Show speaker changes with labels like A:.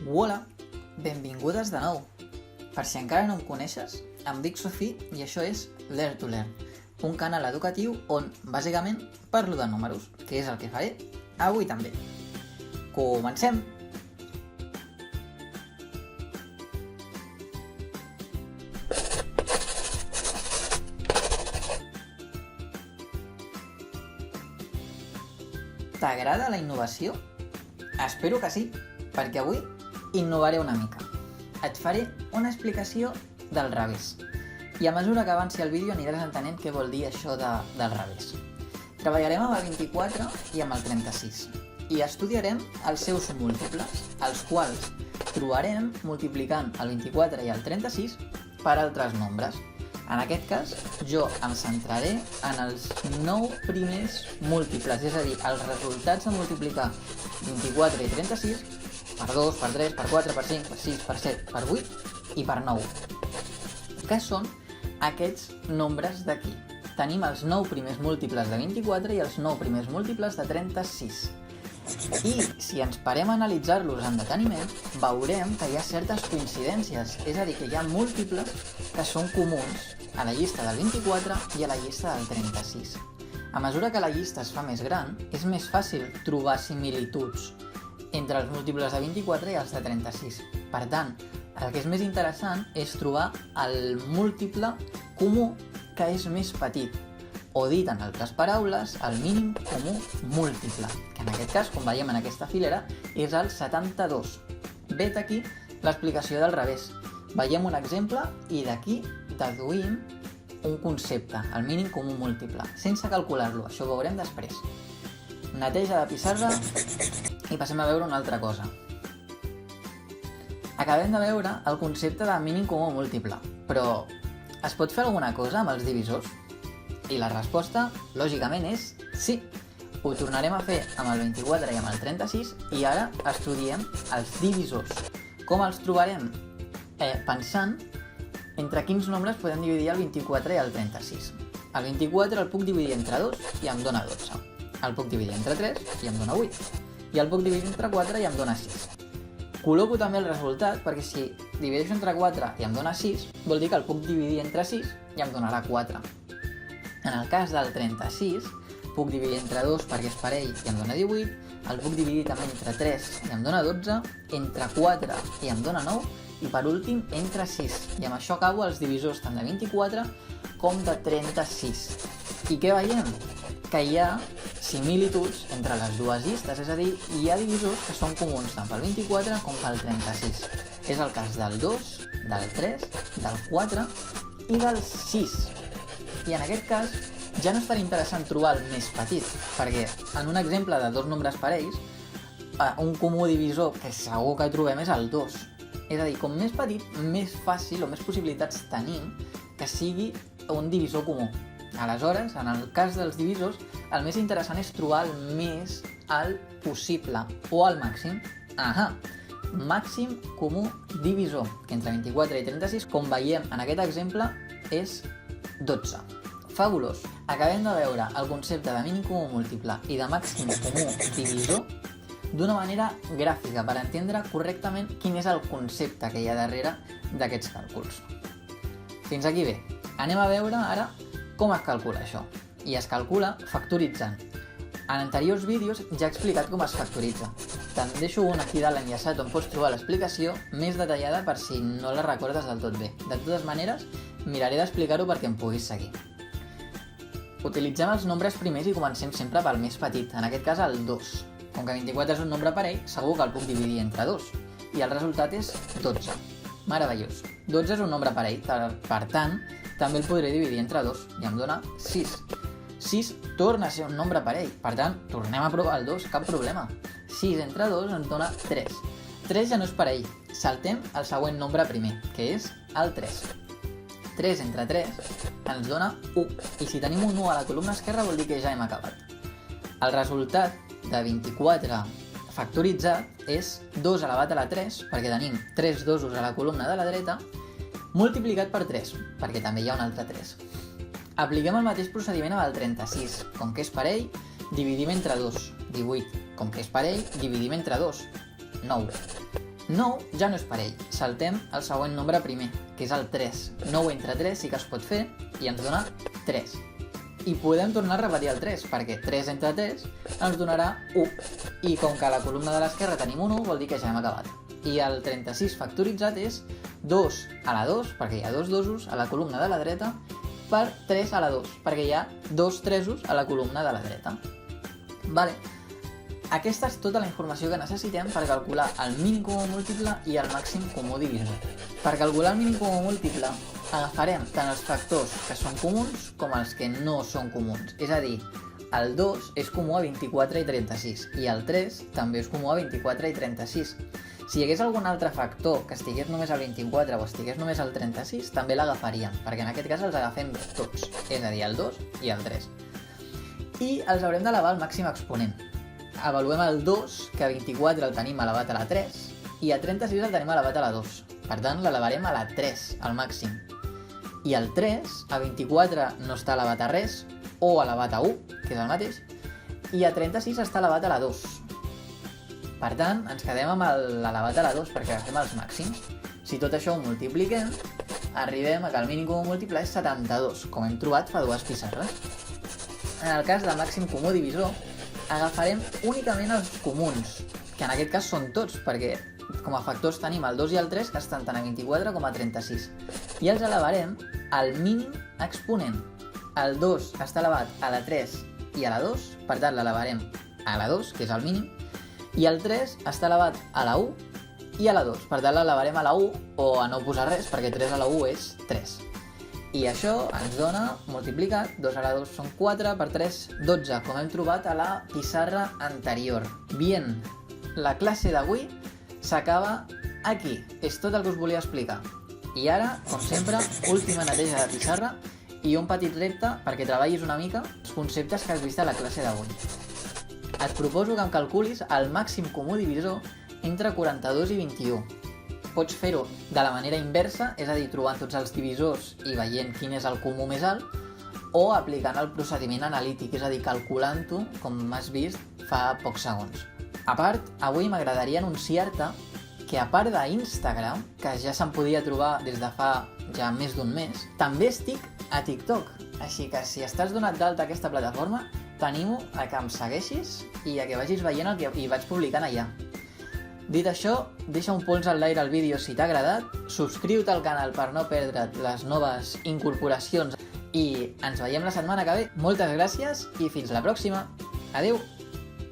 A: Hola, benvingudes de nou. Per si encara no em coneixes, em dic Sofí i això és Learn to Learn, un canal educatiu on, bàsicament, parlo de números, que és el que faré avui també. Comencem! T'agrada la innovació? Espero que sí, perquè avui innovaré una mica. Et faré una explicació del revés. I a mesura que avanci el vídeo aniràs entenent què vol dir això del revés. Treballarem amb el 24 i amb el 36 i estudiarem els seus múltiples, els quals trobarem multiplicant el 24 i el 36 per altres nombres. En aquest cas, jo em centraré en els 9 primers múltiples, és a dir, els resultats de multiplicar 24 i 36 per 2, per 3, per 4, per 5, per 6, per 7, per 8 i per 9. Que són aquests nombres d'aquí. Tenim els 9 primers múltiples de 24 i els 9 primers múltiples de 36. I si ens parem a analitzar-los amb deteniment, veurem que hi ha certes coincidències, és a dir, que hi ha múltiples que són comuns a la llista del 24 i a la llista del 36. A mesura que la llista es fa més gran, és més fàcil trobar similituds entre els múltiples de 24 i els de 36. Per tant, el que és més interessant és trobar el múltiple comú que és més petit, o dit en altres paraules, el mínim comú múltiple, que en aquest cas, com veiem en aquesta filera, és el 72. Vet aquí l'explicació del revés. Veiem un exemple i d'aquí deduïm un concepte, el mínim comú múltiple, sense calcular-lo, això ho veurem després. Neteja de pissarra i passem a veure una altra cosa. Acabem de veure el concepte de mínim comú múltiple, però es pot fer alguna cosa amb els divisors? I la resposta, lògicament, és sí. Ho tornarem a fer amb el 24 i amb el 36 i ara estudiem els divisors. Com els trobarem? Pensant entre quins nombres podem dividir el 24 i el 36. El 24 el puc dividir entre 2 i em dona 12. El puc dividir entre 3 i em dona 8. I el puc dividir entre 4 i em dona 6. Col·loco també el resultat perquè si divideixo entre 4 i em dona 6, vol dir que el puc dividir entre 6 i em donarà 4. En el cas del 36, puc dividir entre 2 perquè és parell i em dona 18, el puc dividir també entre 3 i em dona 12, entre 4 i em dona 9, i per últim entre 6. I amb això acabo els divisors tant de 24 com de 36. I què veiem? Que hi ha similituds entre les dues llistes, és a dir, hi ha divisors que són comuns tant pel 24 com pel 36. És el cas del 2, del 3, del 4 i del 6. I en aquest cas ja no és tan interessant trobar el més petit, perquè en un exemple de dos nombres parells, un comú divisor que segur que trobem és el 2. És a dir, com més petit, més fàcil o més possibilitats tenim que sigui un divisor comú. Aleshores, en el cas dels divisors, el més interessant és trobar el més alt possible, o el màxim. Màxim comú divisor, que entre 24 i 36, com veiem en aquest exemple, és 12. Fabulós! Acabem de veure el concepte de mínim comú múltiple i de màxim comú divisor d'una manera gràfica per entendre correctament quin és el concepte que hi ha darrere d'aquests càlculs. Fins aquí bé. Anem a veure ara com es calcula això. I es calcula factoritzant. En anteriors vídeos ja he explicat com es factoritza. Te'n deixo un aquí dalt enllaçat on pots trobar l'explicació més detallada per si no la recordes del tot bé. De totes maneres, miraré d'explicar-ho perquè em puguis seguir. Utilitzem els nombres primers i comencem sempre pel més petit, en aquest cas el 2. Com que 24 és un nombre parell, segur que el puc dividir entre 2. I el resultat és 12. Meravellós. 12 és un nombre parell, per tant, també el podré dividir entre 2 i em dona 6. 6 torna a ser un nombre parell, per tant, tornem a provar el 2, cap problema. 6 entre 2 ens dona 3. 3 ja no és parell, saltem al següent nombre primer, que és el 3. 3 entre 3 ens dona 1, i si tenim un 1 a la columna esquerra vol dir que ja hem acabat. El resultat de 24 factoritzat és 2 elevat a la 3, perquè tenim 3 dosos a la columna de la dreta, multiplicat per 3, perquè també hi ha un altre 3. Apliquem el mateix procediment amb el 36, com que és parell, dividim entre 2, 18, com que és parell, dividim entre 2, 9. 9 ja no és parell, saltem el següent nombre primer, que és el 3. 9 entre 3 sí que es pot fer i ens dona 3. I podem tornar a repetir el 3, perquè 3 entre 3 ens donarà 1. I com que a la columna de l'esquerra tenim un 1, vol dir que ja hem acabat. I el 36 factoritzat és 2 a la 2, perquè hi ha dos dosos a la columna de la dreta, per 3 a la 2, perquè hi ha dos tresos a la columna de la dreta. Vale. Aquesta és tota la informació que necessitem per calcular el mínim comú múltiple i el màxim comú divisor. Per calcular el mínim comú múltiple agafarem tant els factors que són comuns com els que no són comuns. És a dir, el 2 és comú a 24 i 36 i el 3 també és comú a 24 i 36. Si hi hagués algun altre factor que estigués només al 24 o estigués només al 36, també l'agafaríem, perquè en aquest cas els agafem tots, és a dir, el 2 i el 3. I els haurem d'elevar al màxim exponent. Avaluem el 2, que a 24 el tenim elevat a la 3, i a 36 el tenim elevat a la 2. Per tant, l'elevarem a la 3, al màxim. I el 3, a 24 no està elevat a res, o elevat a 1, que és el mateix, i a 36 està elevat a la 2. Per tant, ens quedem amb l'elevat a la 2, perquè agafem els màxims. Si tot això ho multipliquem, arribem a que el mínim comú múltiple és 72, com hem trobat fa dues pissarres. En el cas del màxim comú divisor, agafarem únicament els comuns, que en aquest cas són tots, perquè com a factors tenim el 2 i el 3, que estan tant a 24 com a 36. I els elevarem al mínim exponent. El 2 està elevat a la 3 i a la 2, per tant l'elevarem a la 2, que és el mínim, i el 3 està elevat a la 1 i a la 2, per tant l'elevarem a la 1 o a no posar res, perquè 3 a la 1 és 3. I això ens dona, multiplicat, 2 a la 2 són 4, per 3, 12, com hem trobat a la pissarra anterior. Bien, la classe d'avui s'acaba aquí. És tot el que us volia explicar. I ara, com sempre, última neteja de pissarra i un petit repte perquè treballis una mica els conceptes que has vist a la classe d'avui. Et proposo que em calculis el màxim comú divisor entre 42 i 21. Pots fer-ho de la manera inversa, és a dir, trobant tots els divisors i veient quin és el comú més alt, o aplicant el procediment analític, és a dir, calculant-ho, com has vist fa pocs segons. A part, avui m'agradaria anunciar-te que a part d'Instagram, que ja se'n podia trobar des de fa ja més d'un mes, també estic a TikTok. Així que si estàs donat d'alta a aquesta plataforma, t'animo a que em segueixis i a que vagis veient el que hi vaig publicant allà. Dit això, deixa un pols al l'aire al vídeo si t'ha agradat, subscriu-te al canal per no perdre't les noves incorporacions i ens veiem la setmana que ve. Moltes gràcies i fins la pròxima. Adeu!